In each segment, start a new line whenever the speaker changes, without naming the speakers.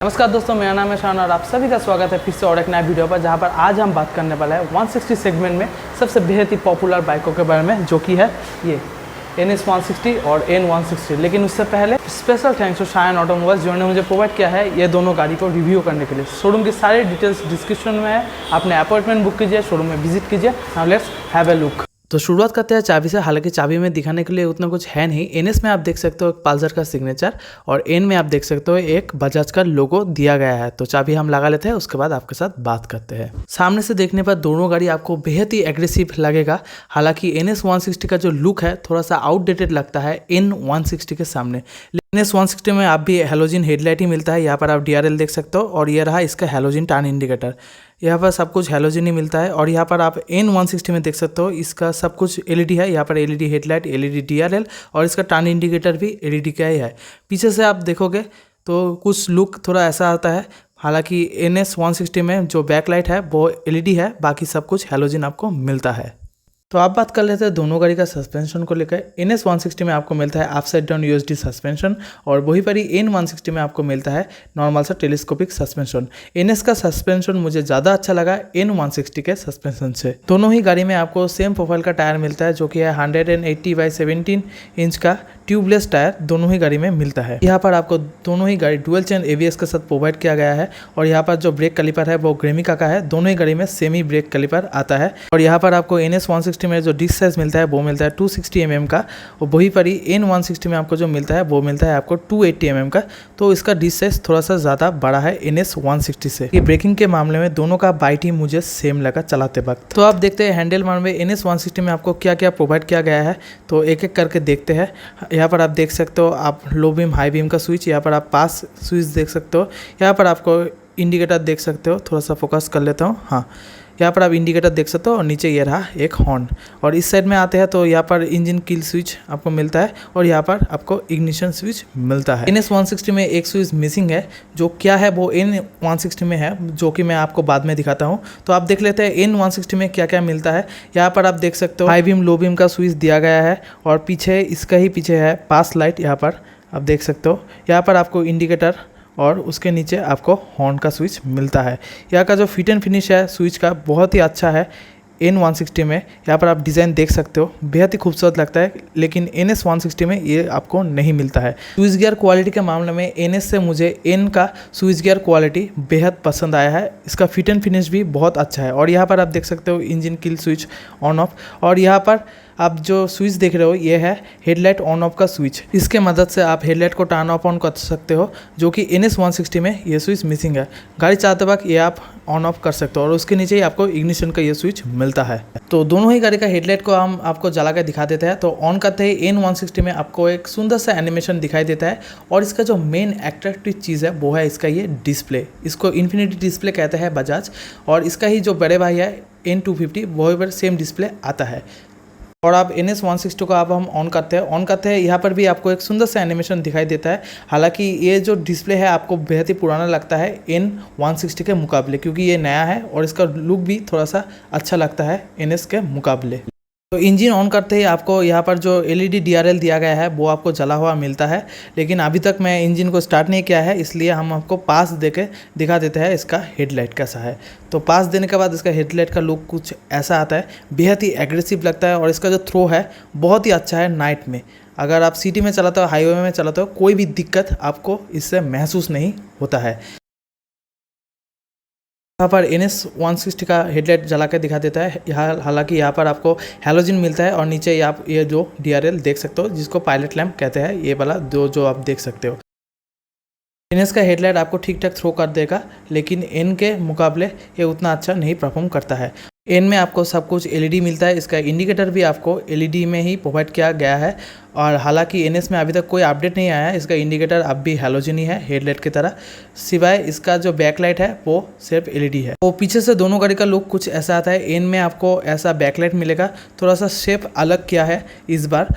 नमस्कार दोस्तों, मेरा नाम है शान और आप सभी का स्वागत है फिर से और एक नया वीडियो पर, जहां पर आज हम बात करने वाला है 160 सेगमेंट में सबसे बेहद ही पॉपुलर बाइकों के बारे में, जो कि है ये NS 160 और N 160। लेकिन उससे पहले special thanks to Shayan automobiles जिन्होंने मुझे प्रोवाइड किया है ये दोनों गाड़ी को रिव्यू करने के लिए। शोरूम की सारी डिटेल्स डिस्क्रिप्शन में है, आपने अपॉइंटमेंट बुक कीजिए, शोरूम में विजिट कीजिए। Now let's have a look. तो शुरुआत करते हैं चाबी से। हालांकि चाबी में दिखाने के लिए उतना कुछ है नहीं। NS में आप देख सकते हो एक पल्सर का सिग्नेचर और N में आप देख सकते हो एक बजाज का लोगो दिया गया है। तो चाबी हम लगा लेते हैं, उसके बाद आपके साथ बात करते हैं। सामने से देखने पर दोनों गाड़ी आपको बेहद ही एग्रेसिव लगेगा। हालांकि NS 160 का जो लुक है थोड़ा सा आउटडेटेड लगता है N 160 के सामने। NS 160 में आप भी हेलोजन हेडलाइट ही मिलता है। यहाँ पर आप DRL देख सकते हो और ये रहा इसका हेलोजन टर्न इंडिकेटर। यहाँ पर सब कुछ हेलोजन ही मिलता है। और यहाँ पर आप N 160 में देख सकते हो इसका सब कुछ LED है। यहाँ पर LED हेडलाइट, LED DRL और इसका टर्न इंडिकेटर भी LED का ही है। पीछे से आप देखोगे तो कुछ लुक थोड़ा ऐसा आता है। हालांकि NS 160 में जो बैकलाइट है वो LED है, बाकी सब कुछ हेलोजन आपको मिलता है। तो आप बात कर लेते हैं दोनों गाड़ी का सस्पेंशन को लेकर। NS 160 में आपको मिलता है अपसाइड डाउन USD सस्पेंशन और वहीं पर ही N 160 में आपको मिलता है नॉर्मल सा टेलीस्कोपिक सस्पेंशन। NS का सस्पेंशन मुझे ज़्यादा अच्छा लगा N 160 के सस्पेंशन से। दोनों ही गाड़ी में आपको सेम प्रोफाइल का टायर मिलता है, जो कि है 180/17 इंच का ट्यूबलेस टायर दोनों ही गाड़ी में मिलता है। यहाँ पर आपको दोनों ही गाड़ी डुअल चेन ABS के साथ प्रोवाइड किया गया है। और यहाँ पर जो ब्रेक कैलिपर है वो ग्रेमिका का है। दोनों ही गाड़ी में सेमी ब्रेक कैलिपर आता है। और यहाँ पर आपको NS 160 में जो डिस्क साइज मिलता है वो मिलता है 260 mm का, और वहीं पर ही N 160 में आपको जो मिलता है वो मिलता है आपको 280 mm का। तो इसका डिस्क साइज थोड़ा सा ज़्यादा बड़ा है NS 160 से। ये ब्रेकिंग के मामले में दोनों का बाइट ही मुझे सेम लगा चलाते वक्त। तो आप देखते हैं हैंडल बार में NS 160 में आपको क्या क्या प्रोवाइड किया गया है, तो एक एक करके देखते हैं। यहाँ पर आप देख सकते हो आप लो बीम हाई बीम का स्विच, यहाँ पर आप पास स्विच देख सकते हो। यहाँ पर आपको इंडिकेटर देख सकते हो, थोड़ा सा फोकस कर लेता हूँ। हाँ, यहाँ पर आप इंडिकेटर देख सकते हो और नीचे ये रहा एक हॉर्न। और इस साइड में आते हैं तो यहाँ पर इंजन किल स्विच आपको मिलता है और यहाँ पर आपको इग्निशन स्विच मिलता है। NS 160 में एक स्विच मिसिंग है, जो क्या है वो N 160 में है, जो कि मैं आपको बाद में दिखाता हूँ। तो आप देख लेते हैं N 160 में क्या क्या मिलता है। यहाँ पर आप देख सकते हो हाई बीम लो बीम का स्विच दिया गया है और पीछे इसका ही पीछे है पास लाइट। यहाँ पर आप देख सकते हो, यहाँ पर आपको इंडिकेटर और उसके नीचे आपको हॉर्न का स्विच मिलता है। यहाँ का जो फिट एंड फिनिश है स्विच का बहुत ही अच्छा है N 160 में। यहाँ पर आप डिज़ाइन देख सकते हो, बेहद ही खूबसूरत लगता है, लेकिन NS 160 में ये आपको नहीं मिलता है। स्विच गियर क्वालिटी के मामले में NS से मुझे N का स्विच गियर क्वालिटी बेहद पसंद आया है। इसका फिट एंड फिनिश भी बहुत अच्छा है। और यहाँ पर आप देख सकते हो engine kill switch on off. और यहाँ पर आप जो स्विच देख रहे हो ये है हेडलाइट ऑन ऑफ का स्विच। इसके मदद से आप हेडलाइट को टर्न ऑफ ऑन कर सकते हो, जो कि NS 160 में ये स्विच मिसिंग है। गाड़ी चाहते वक्त ये आप ऑन ऑफ कर सकते हो और उसके नीचे ही आपको इग्निशन का ये स्विच मिलता है। तो दोनों ही गाड़ी का हेडलाइट को हम आपको जला कर दिखा देते हैं। तो ऑन करते ही N 160 में आपको एक सुंदर सा एनिमेशन दिखाई देता है। और इसका जो मेन अट्रैक्टिव चीज़ है वो है इसका ये डिस्प्ले। इसको इन्फिनिटी डिस्प्ले कहते हैं बजाज, और इसका ही जो बड़े भाई है N 250 वही पर सेम डिस्प्ले आता है। और आप NS 160 को आप हम ऑन करते हैं यहाँ पर भी आपको एक सुंदर सा एनिमेशन दिखाई देता है। हालांकि ये जो डिस्प्ले है आपको बेहद ही पुराना लगता है N 160 के मुकाबले, क्योंकि ये नया है और इसका लुक भी थोड़ा सा अच्छा लगता है NS के मुकाबले। तो इंजन ऑन करते ही आपको यहाँ पर जो LED DRL दिया गया है वो आपको जला हुआ मिलता है। लेकिन अभी तक मैं इंजन को स्टार्ट नहीं किया है, इसलिए हम आपको पास देके दिखा देते हैं इसका हेडलाइट कैसा है। तो पास देने के बाद इसका हेडलाइट का लुक कुछ ऐसा आता है, बेहद ही एग्रेसिव लगता है। और इसका जो थ्रो है बहुत ही अच्छा है नाइट में। अगर आप सिटी में चलाते हो, हाईवे में चलाते हो, कोई भी दिक्कत आपको इससे महसूस नहीं होता है। यहाँ पर NS 160 का हेडलाइट जला के दिखा देता है। हालांकि यहाँ पर आपको हेलोजन मिलता है और नीचे आप ये जो DRL देख सकते हो, जिसको पायलट लैंप कहते हैं, ये वाला जो आप देख सकते हो। NS का हेडलाइट आपको ठीक ठाक थ्रो कर देगा, लेकिन N के मुकाबले ये उतना अच्छा नहीं परफॉर्म करता है। N में आपको सब कुछ LED मिलता है। इसका इंडिकेटर भी आपको LED में ही प्रोवाइड किया गया है। और हालांकि NS में अभी तक कोई अपडेट नहीं आया है, इसका इंडिकेटर अब भी हेलोजन ही है हेडलाइट की तरह, सिवाय इसका जो बैकलाइट है वो सिर्फ LED है। तो पीछे से दोनों गाड़ी का लुक कुछ ऐसा आता है। N में आपको ऐसा बैकलाइट मिलेगा, थोड़ा सा शेप अलग किया है इस बार,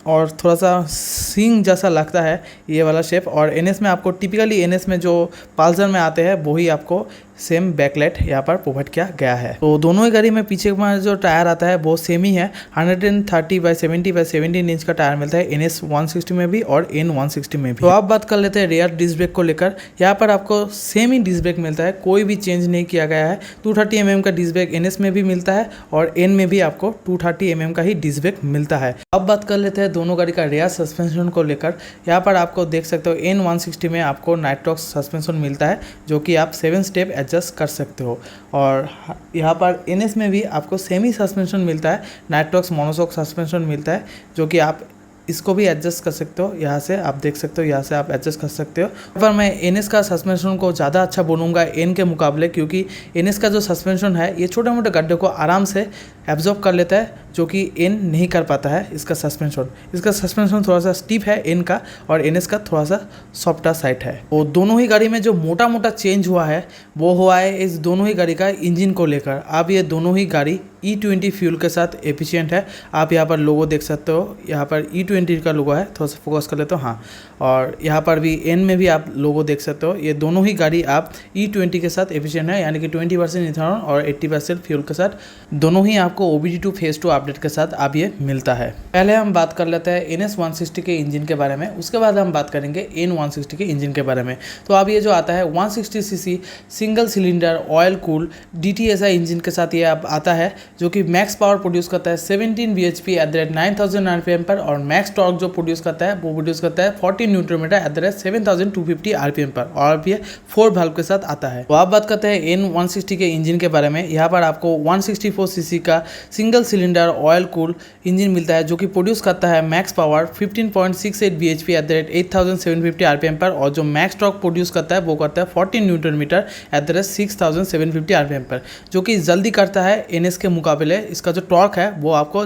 और थोड़ा सा सिंग जैसा लगता है ये वाला शेप। और NS में आपको टिपिकली NS में जो पल्सर में आते हैं वही आपको सेम बैकलाइट यहाँ पर प्रोवाइड किया गया है। तो दोनों ही गाड़ी में पीछे में जो टायर आता है वो सेम ही है, 130/70/17 इंच का टायर मिलता है NS 160 में भी और N 160 में भी। तो आप बात कर लेते हैं रियर डिस्क ब्रेक को लेकर। यहाँ पर आपको सेम ही डिस्क ब्रेक मिलता है, कोई भी चेंज नहीं किया गया है। 230 mm का डिस्क ब्रेक NS में भी मिलता है और N में भी आपको 230 mm का ही डिस्क ब्रेक मिलता है। अब बात कर लेते हैं दोनों गाड़ी का रियर सस्पेंशन को लेकर। यहाँ पर आपको देख सकते हो N 160 में आपको नाइट्रॉक्स सस्पेंशन मिलता है, जो कि आप 7 स्टेप एडजस्ट कर सकते हो। और यहाँ पर NS में भी आपको सेमी सस्पेंशन मिलता है, नाइट्रॉक्स मोनोशॉक सस्पेंशन मिलता है, जो कि आप इसको भी एडजस्ट कर सकते हो। यहाँ से आप देख सकते हो, यहाँ से आप एडजस्ट कर सकते हो। पर मैं NS का सस्पेंशन को ज़्यादा अच्छा बोलूँगा N के मुकाबले, क्योंकि NS का जो सस्पेंशन है ये छोटे मोटे गड्ढे को आराम से एब्जॉर्ब कर लेता है, जो कि N नहीं कर पाता है इसका सस्पेंशन। इसका सस्पेंशन थोड़ा सा स्टीप है N का, और NS का थोड़ा सा सॉफ्टर साइड है। वो दोनों ही गाड़ी में जो मोटा मोटा चेंज हुआ है वो हुआ है इस दोनों ही गाड़ी का इंजन को लेकर। अब ये दोनों ही गाड़ी E20 फ्यूल के साथ एफिशिएंट है। आप यहाँ पर लोगो देख सकते हो, यहाँ पर E20 का लोगो है, थोड़ा सा फोकस कर लेते हो, हाँ। और यहाँ पर भी N में भी आप लोगो देख सकते हो। ये दोनों ही गाड़ी आप E20 के साथ एफिशिएंट है, यानी कि 20% इथेनॉल और 80% फ्यूल के साथ, दोनों ही आपको OBD2 फेज 2 अपडेट के साथ अब ये मिलता है। पहले हम बात कर लेते हैं NS 160 के इंजन के बारे में, उसके बाद हम बात करेंगे N 160 के इंजन के बारे में। तो अब ये जो आता है 160cc single cylinder oil cool DTSI engine के साथ ये अब आता है, जो कि मैक्स पावर प्रोड्यूस करता है 17 bhp eight the rate 9000 rpm पर, और मैक्स टॉर्क जो प्रोड्यूस करता है वो प्रोड्यूस करता है 14 newton metre at the rate 7250 rpm पर, और ये 4 वाल्व के साथ आता है। तो आप बात करते हैं N 160 के इंजन के बारे में। यहाँ पर आपको 164cc का single cylinder oil cool engine मिलता है, जो कि प्रोड्यूस करता है max power 15.68 bhp eight the rate 8750 rpm पर, और जो मैक्स टॉर्क प्रोड्यूस करता है वो करता है 14 newton metre at the rate 6750 rpm पर, जो कि जल्दी करता है NS के मुकाबले। इसका जो टॉर्क है वो आपको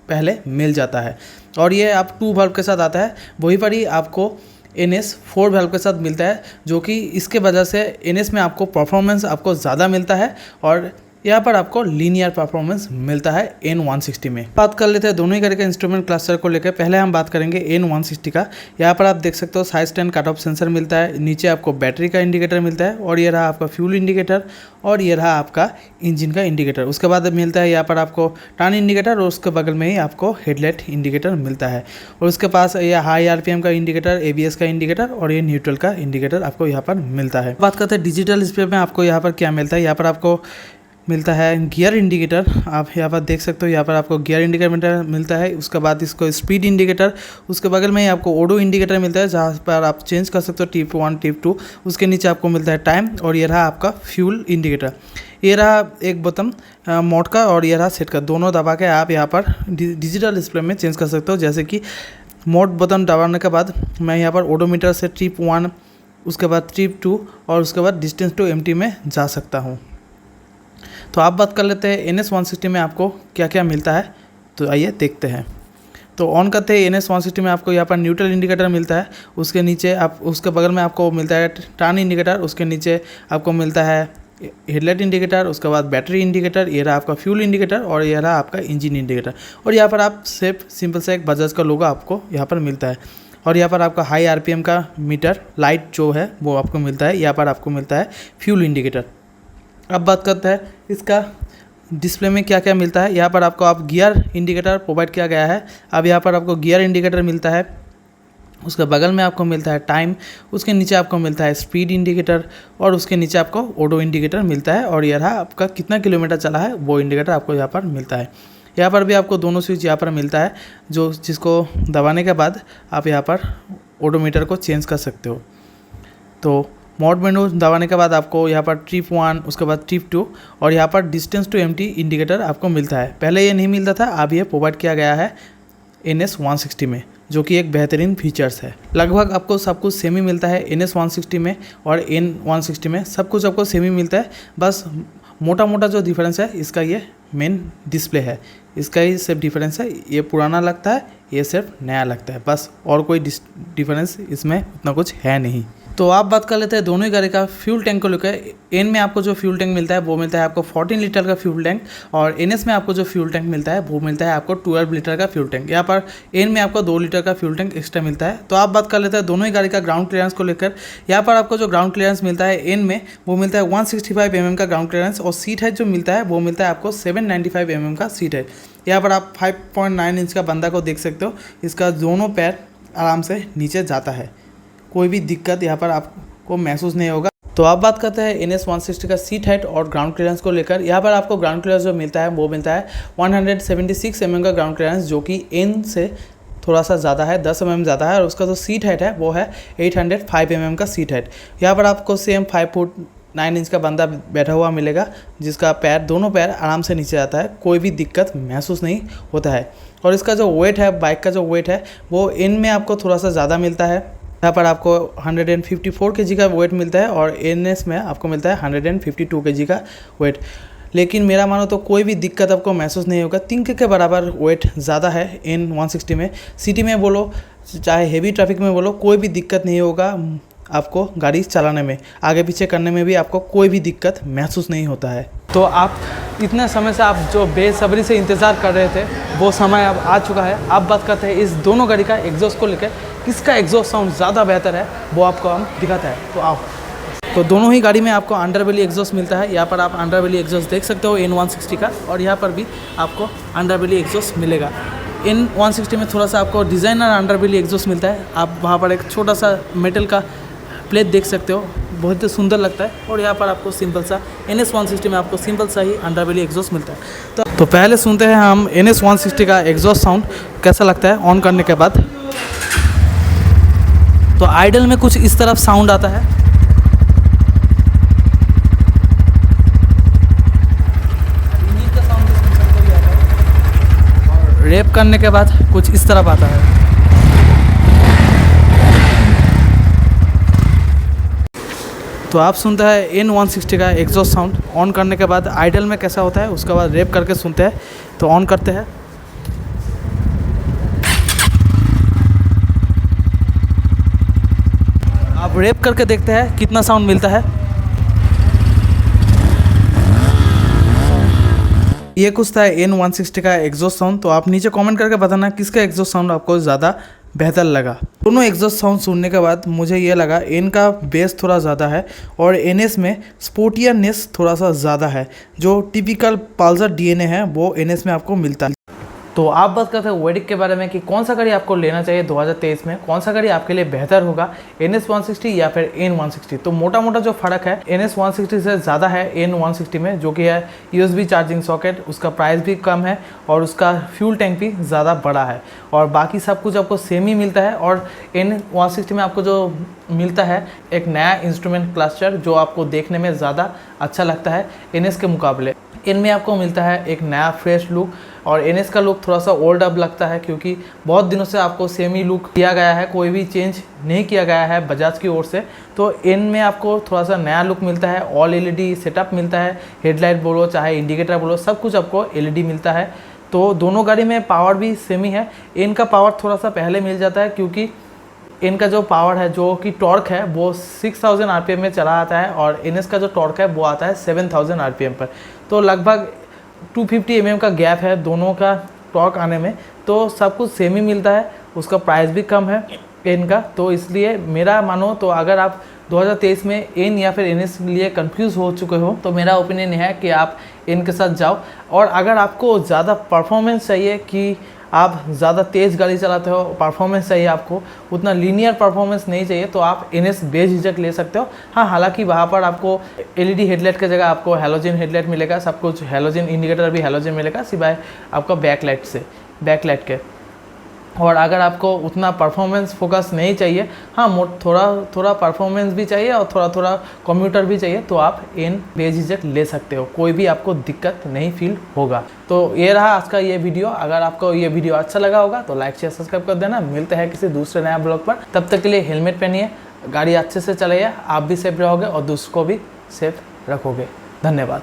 पहले मिल जाता है, और ये आप 2 वाल्व के साथ आता है। वहीं पर ही आपको NS 4 वाल्व के साथ मिलता है, जो कि इसके वजह से NS में आपको परफॉर्मेंस आपको ज़्यादा मिलता है, और यहाँ पर आपको लीनियर परफॉर्मेंस मिलता है N 160 में। बात कर लेते हैं दोनों ही गाड़ी के इंस्ट्रूमेंट क्लस्टर को लेकर। पहले हम बात करेंगे N 160 का। यहाँ पर आप देख सकते हो side stand cut off sensor मिलता है, नीचे आपको बैटरी का इंडिकेटर मिलता है, और ये रहा आपका फ्यूल इंडिकेटर, और ये रहा आपका इंजन का इंडिकेटर। उसके बाद मिलता है यहाँ पर आपको टर्न इंडिकेटर, और उसके बगल में ही आपको हेडलाइट इंडिकेटर मिलता है, और उसके पास ये हाई RPM का इंडिकेटर, ABS का इंडिकेटर, और ये न्यूट्रल का इंडिकेटर आपको यहाँ पर मिलता है। बात करते हैं डिजिटल डिस्प्ले में आपको यहाँ पर क्या मिलता है। यहाँ पर आपको मिलता है गियर इंडिकेटर, आप यहाँ पर देख सकते हो। यहाँ पर आपको गियर इंडिकेटर मिलता है, उसके बाद इसको स्पीड इंडिकेटर, उसके बगल में ही आपको ऑडो इंडिकेटर मिलता है, जहाँ पर आप चेंज कर सकते हो टिप 1 टिप 2। उसके नीचे आपको मिलता है टाइम, और ये रहा आपका फ्यूल इंडिकेटर। ये रहा एक बटन मोड का, और ये रहा सेट का। दोनों दबा के आप यहाँ पर डिजिटल डिस्प्ले में चेंज कर सकते हो। जैसे कि मोड बटन दबाने के बाद मैं यहाँ पर ओडोमीटर से ट्रिप 1, उसके बाद ट्रिप 2, और उसके बाद डिस्टेंस टू एम्प्टी में जा सकता हूँ। तो आप बात कर लेते हैं NS 160 में आपको क्या क्या मिलता है, तो आइए देखते हैं। तो ऑन करते हैं NS 160 में आपको यहाँ पर न्यूट्रल इंडिकेटर मिलता है, उसके नीचे आप उसके बगल में आपको मिलता है टर्न इंडिकेटर, उसके नीचे आपको मिलता है हेडलाइट इंडिकेटर, उसके बाद बैटरी इंडिकेटर, ये रहा आपका फ्यूल इंडिकेटर, और ये रहा आपका इंजन इंडिकेटर। और यहाँ पर आप सिर्फ सिंपल से एक बजाज का लोगो आपको यहाँ पर मिलता है, और यहाँ पर आपका हाई RPM का मीटर लाइट जो है वो आपको मिलता है। यहाँ पर आपको मिलता है फ्यूल इंडिकेटर। अब बात करते हैं इसका डिस्प्ले में क्या क्या मिलता है। यहाँ पर आपको आप गियर इंडिकेटर प्रोवाइड किया गया है। अब यहाँ पर आपको गियर इंडिकेटर मिलता है, उसके बगल में आपको मिलता है टाइम, उसके नीचे आपको मिलता है स्पीड इंडिकेटर, और उसके नीचे आपको ऑडो इंडिकेटर मिलता है, और यह रहा आपका कितना किलोमीटर चला है वो इंडिकेटर आपको यहाँ पर मिलता है। यहाँ पर भी आपको दोनों स्विच यहाँ पर मिलता है, जो जिसको दबाने के बाद आप यहाँ पर ऑडोमीटर को चेंज कर सकते हो। तो मोड मेनू दबाने के बाद आपको यहाँ पर ट्रिप 1, उसके बाद ट्रिप 2, और यहाँ पर डिस्टेंस टू एम्प्टी इंडिकेटर आपको मिलता है। पहले ये नहीं मिलता था, अब ये प्रोवाइड किया गया है NS 160 में, जो कि एक बेहतरीन फीचर्स है। लगभग आपको सब कुछ सेम ही मिलता है NS 160 में और N 160 में, सब कुछ आपको सेम ही मिलता है। बस मोटा मोटा जो डिफरेंस है इसका ये मेन डिस्प्ले है, इसका ही सिर्फ डिफरेंस है। ये पुराना लगता है, ये सिर्फ नया लगता है, बस और कोई डिफरेंस इसमें उतना कुछ है नहीं। तो आप बात कर लेते हैं दोनों ही गाड़ी का फ्यूल टैंक को लेकर। एन में आपको जो फ्यूल टैंक मिलता है वो मिलता है आपको 14 लीटर का फ्यूल टैंक, और एनएस में आपको जो फ्यूल टैंक मिलता है वो मिलता है आपको 12 लीटर का फ्यूल टैंक। यहाँ पर एन में आपको 2 लीटर का फ्यूल टैंक एक्स्ट्रा मिलता है। तो आप बात कर लेते हैं दोनों ही गाड़ी का ग्राउंड क्लियरेंस को लेकर। यहाँ पर आपको जो ग्राउंड क्लियरेंस मिलता है एन में वो मिलता है 165 mm का ग्राउंड क्लियरेंस, और सीट हाइट जो मिलता है वो मिलता है आपको 795 mm का सीट हाइट। यहाँ पर आप 5.9 इंच का बंदा को देख सकते हो, इसका दोनों पैर आराम से नीचे जाता है, कोई भी दिक्कत यहाँ पर आपको महसूस नहीं होगा। तो आप बात करते हैं NS 160 का सीट हाइट और ग्राउंड क्लियरेंस को लेकर। यहाँ पर आपको ग्राउंड क्लियरेंस जो मिलता है वो मिलता है 176 mm का ग्राउंड क्लियरेंस, जो कि एन से थोड़ा सा ज़्यादा है, 10 mm ज़्यादा है, और उसका जो सीट हाइट है वो है 805 mm का सीट हाइट। यहाँ पर आपको सेम 5 फुट 9 इंच का बंदा बैठा हुआ मिलेगा, जिसका पैर दोनों पैर आराम से नीचे आता है, कोई भी दिक्कत महसूस नहीं होता है। और इसका जो वेट है, बाइक का जो वेट है वो एन में आपको थोड़ा सा ज़्यादा मिलता है। यहाँ पर आपको 154 kg का वेट मिलता है, और NS में आपको मिलता है 152 kg का वेट। लेकिन मेरा मानो तो कोई भी दिक्कत आपको महसूस नहीं होगा। 3 के बराबर वेट ज़्यादा है N 160 में। सिटी में बोलो चाहे हेवी ट्रैफिक में बोलो, कोई भी दिक्कत नहीं होगा आपको गाड़ी चलाने में, आगे पीछे करने में भी आपको कोई भी दिक्कत महसूस नहीं होता है। तो आप इतने समय से आप जो बेसब्री से इंतज़ार कर रहे थे वो समय अब आ चुका है। आप बात करते हैं इस दोनों गाड़ी का एग्जॉस्ट को लेकर, किसका एग्जॉस्ट साउंड ज़्यादा बेहतर है वो आपको हम दिखाते हैं। तो आओ। तो दोनों ही गाड़ी में आपको अंडरबेली एग्जॉस्ट मिलता है। यहाँ पर आप अंडरबेली एग्जॉस्ट देख सकते हो N 160 का, और यहाँ पर भी आपको अंडरबेली एग्जॉस्ट मिलेगा। N 160 में थोड़ा सा आपको डिज़ाइनर अंडरबेली एग्जॉस्ट मिलता है। आप वहाँ पर एक छोटा सा मेटल का प्लेट देख सकते हो, बहुत ही सुंदर लगता है। और यहाँ पर आपको सिंपल सा NS 160 में आपको सिंपल सा ही अंडरबेली एग्जॉस्ट मिलता है। तो पहले सुनते हैं हम NS 160 का एग्जॉस्ट साउंड कैसा लगता है ऑन करने के बाद। तो आइडल में कुछ इस तरफ साउंड आता है। और रैप करने के बाद कुछ इस तरफ आता है। तो आप सुनते हैं N 160 का एग्जॉस्ट साउंड ऑन करने के बाद आइडल में कैसा होता है, उसके बाद रैप करके सुनते हैं। तो ऑन करते हैं। आप रैप करके देखते हैं कितना साउंड मिलता है। ये कुछ था N 160 का एग्जॉस्ट साउंड। तो आप नीचे कमेंट करके बताना किसका एग्जॉस्ट साउंड आपको ज़्यादा बेहतर लगा। दोनों एग्जॉस्ट साउंड सुनने के बाद मुझे ये लगा एन का बेस थोड़ा ज़्यादा है, और NS में स्पोर्टियरनेस थोड़ा सा ज़्यादा है। जो टिपिकल पल्सर DNA है वो NS में आपको मिलता है। तो आप बात करते हैं वेडिक के बारे में कि कौन सा गाड़ी आपको लेना चाहिए 2023 में, कौन सा गाड़ी आपके लिए बेहतर होगा, NS 160 या फिर N 160। तो मोटा मोटा जो फ़र्क है NS 160 से ज़्यादा है N 160 में, जो कि है USB चार्जिंग सॉकेट, उसका प्राइस भी कम है और उसका फ्यूल टैंक भी ज़्यादा बड़ा है, और बाकी सब कुछ आपको सेम ही मिलता है। और N 160 में आपको जो मिलता है एक नया इंस्ट्रूमेंट क्लस्टर, जो आपको देखने में ज़्यादा अच्छा लगता है NS के मुकाबले। इनमें आपको मिलता है एक नया फ्रेश लुक, और NS का लुक थोड़ा सा ओल्ड अप लगता है, क्योंकि बहुत दिनों से आपको सेम ही लुक दिया गया है, कोई भी चेंज नहीं किया गया है बजाज की ओर से। तो N में आपको थोड़ा सा नया लुक मिलता है, ऑल LED सेटअप मिलता है, हेडलाइट बोलो चाहे इंडिकेटर बोलो सब कुछ आपको LED मिलता है। तो दोनों गाड़ी में पावर भी सेम ही है। N का पावर थोड़ा सा पहले मिल जाता है, क्योंकि इनका जो पावर है, जो कि टॉर्क है, वो 6000 RPM में चला आता है, और NS का जो टॉर्क है वो आता है 7000 RPM पर। तो लगभग 250 mm का गैप है दोनों का टॉर्क आने में। तो सब कुछ सेम ही मिलता है, उसका प्राइस भी कम है N का। तो इसलिए मेरा मानो तो अगर आप 2023 में N या फिर NS लिए कंफ्यूज हो चुके हो, तो मेरा ओपिनियन है कि आप N के साथ जाओ। और अगर आपको ज़्यादा परफॉर्मेंस चाहिए, कि आप ज़्यादा तेज़ गाड़ी चलाते हो, परफॉर्मेंस चाहिए आपको, उतना लीनियर परफॉर्मेंस नहीं चाहिए, तो आप NS बेझिझक ले सकते हो। हाँ, हालांकि वहाँ पर आपको LED हेडलाइट की जगह आपको हैलोजन हेडलाइट मिलेगा, सब कुछ हैलोजन, इंडिकेटर भी हैलोजन मिलेगा, सिवाय आपका बैकलाइट के। और अगर आपको उतना परफॉर्मेंस फोकस नहीं चाहिए, हाँ थोड़ा परफॉर्मेंस भी चाहिए और थोड़ा कम्यूटर भी चाहिए, तो आप N बेझिझक ले सकते हो, कोई भी आपको दिक्कत नहीं फील होगा। तो ये रहा आज का ये वीडियो। अगर आपको ये वीडियो अच्छा लगा होगा तो लाइक शेयर सब्सक्राइब कर देना। मिलते हैं किसी दूसरे नया ब्लॉग पर, तब तक के लिए हेलमेट पहनिए, गाड़ी अच्छे से चलाइए, आप भी सेफ रहोगे और दूसरों को भी सेफ रखोगे। धन्यवाद।